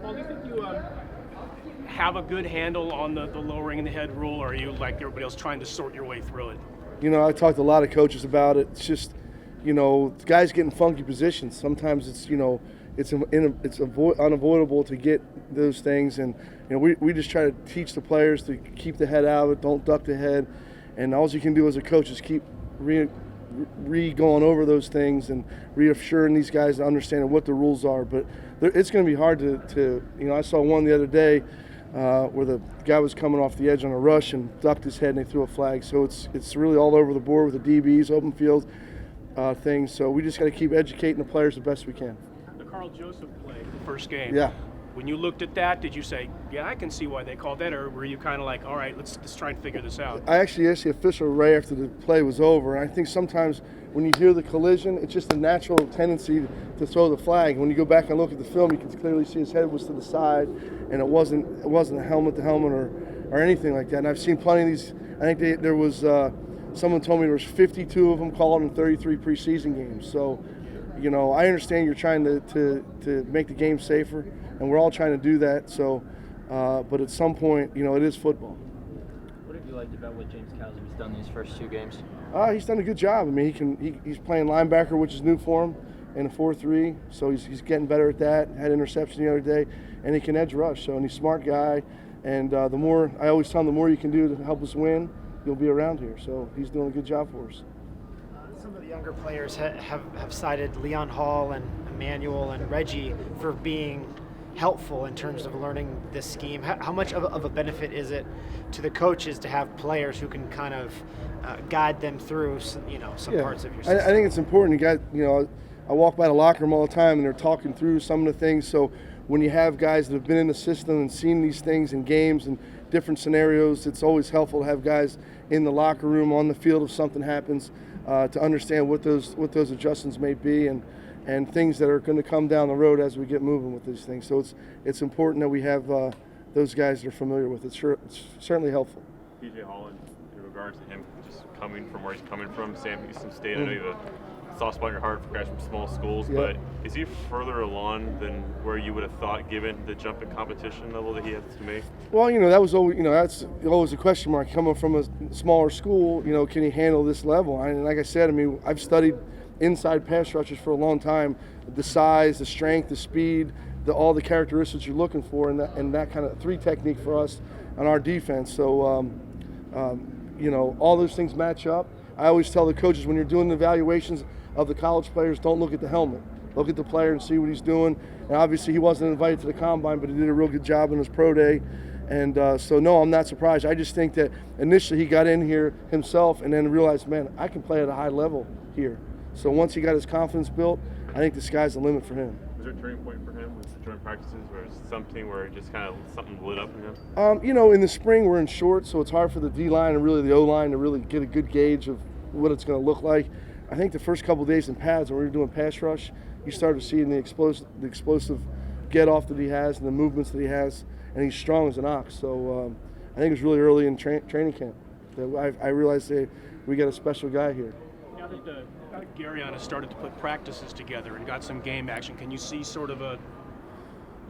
Paul, do you think you have a good handle on the lowering the head rule, or are you like everybody else trying to sort your way through it? I talked to a lot of coaches about it. It's just, guys get in funky positions. Sometimes it's unavoidable to get those things, and we just try to teach the players to keep the head out of it, don't duck the head, and all you can do as a coach is keep going over those things and reassuring these guys and understanding what the rules are. But it's going to be hard to I saw one the other day where the guy was coming off the edge on a rush and ducked his head and they threw a flag. So it's really all over the board with the DBs, open field things. So we just got to keep educating the players the best we can. The Carl Joseph play, the first game. Yeah. When you looked at that, did you say, yeah, I can see why they called that, or were you kind of like, all right, let's try and figure this out? I actually asked the official right after the play was over, and I think sometimes when you hear the collision, it's just a natural tendency to throw the flag. When you go back and look at the film, you can clearly see his head was to the side, and it wasn't a helmet to helmet or anything like that. And I've seen plenty of these. I think there was someone told me there was 52 of them called in 33 preseason games. So, I understand you're trying to make the game safer, and we're all trying to do that. So, but at some point, it is football. What have you liked about what James Cowser's done these first two games? He's done a good job. I mean, he's playing linebacker, which is new for him, in a 4-3. So he's getting better at that. Had an interception the other day, and he can edge rush. So, and he's a smart guy. And the more I always tell him, the more you can do to help us win, you'll be around here. So he's doing a good job for us. Some of the younger players have cited Leon Hall and Emmanuel and Reggie for being helpful in terms of learning this scheme. How much of a benefit is it to the coaches to have players who can kind of guide them through some parts of your system? I think it's important. I walk by the locker room all the time and they're talking through some of the things. So when you have guys that have been in the system and seen these things in games and different scenarios, it's always helpful to have guys in the locker room, on the field if something happens, to understand what those adjustments may be and things that are going to come down the road as we get moving with these things. So it's important that we have those guys that are familiar with it. Sure, it's certainly helpful. PJ Holland, in regards to him just coming from where he's coming from, Sam Houston State, I know you have a soft spot in your heart for guys from small schools, but is he further along than where you would have thought given the jump in competition level that he has to make? Well, that was always, that's always a question mark. Coming from a smaller school, can he handle this level? And like I said, I've studied inside pass rushers for a long time, the size, the strength, the speed, all the characteristics you're looking for, and that kind of three technique for us on our defense. So, all those things match up. I always tell the coaches when you're doing the evaluations of the college players, don't look at the helmet. Look at the player and see what he's doing. And obviously he wasn't invited to the combine, but he did a real good job in his pro day. And so, no, I'm not surprised. I just think that initially he got in here himself and then realized, man, I can play at a high level here. So once he got his confidence built, I think the sky's the limit for him. Was there a turning point for him with the joint practices, or something where it just kind of something lit up in him? In the spring we're in short, so it's hard for the D-line and really the O-line to really get a good gauge of what it's going to look like. I think the first couple of days in pads when we were doing pass rush, you started seeing the explosive get-off that he has and the movements that he has, and he's strong as an ox. So I think it was really early in training camp that I realized we got a special guy here. Now that Garyon has started to put practices together and got some game action, can you see sort of a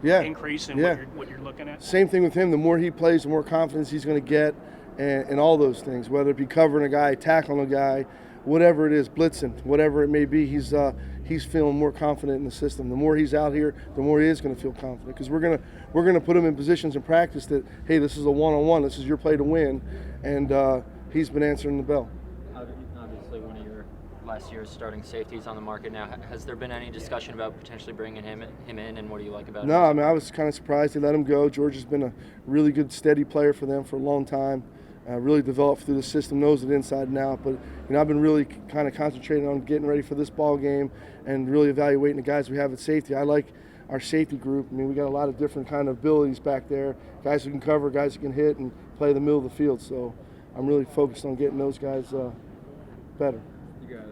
increase in what you're looking at? Same thing with him. The more he plays, the more confidence he's going to get, and all those things, whether it be covering a guy, tackling a guy, whatever it is, blitzing, whatever it may be, he's feeling more confident in the system. The more he's out here, the more he is going to feel confident, because we're going to put him in positions in practice that, hey, this is a one-on-one, this is your play to win, and he's been answering the bell. Obviously, one of your last year's starting safeties on the market now. Has there been any discussion about potentially bringing him in, and what do you like about him? No, I was kind of surprised they let him go. George has been a really good, steady player for them for a long time. Really developed through the system, knows it inside and out. But I've been really kind of concentrating on getting ready for this ball game and really evaluating the guys we have at safety. I like our safety group. We got a lot of different kind of abilities back there. Guys who can cover, guys who can hit and play the middle of the field. So I'm really focused on getting those guys better. You got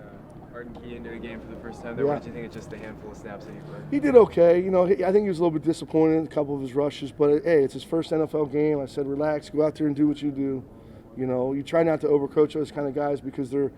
Arden Key into a game for the first time there. What did you think of just the handful of snaps that he played? He did okay. I think he was a little bit disappointed in a couple of his rushes, but hey, it's his first NFL game. I said, relax, go out there and do what you do. You try not to overcoach those kind of guys because they're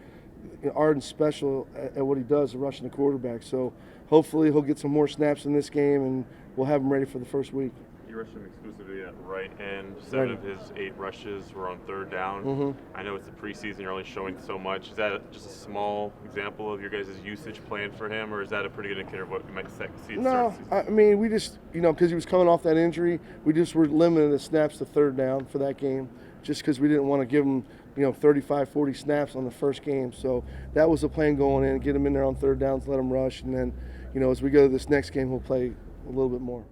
Arden's special at what he does, rushing the quarterback. So hopefully he'll get some more snaps in this game, and we'll have him ready for the first week. You rushed him exclusively at right end. 7 of his 8 rushes were on 3rd down. I know it's the preseason, you're only showing so much. Is that just a small example of your guys' usage plan for him, or is that a pretty good indicator of what we might see? No, I mean, we just, because he was coming off that injury, we just were limiting the snaps to 3rd down for that game, just because we didn't want to give him 35, 40 snaps on the first game. So that was the plan going in, get him in there on 3rd downs, let him rush, and then, as we go to this next game, we'll play a little bit more.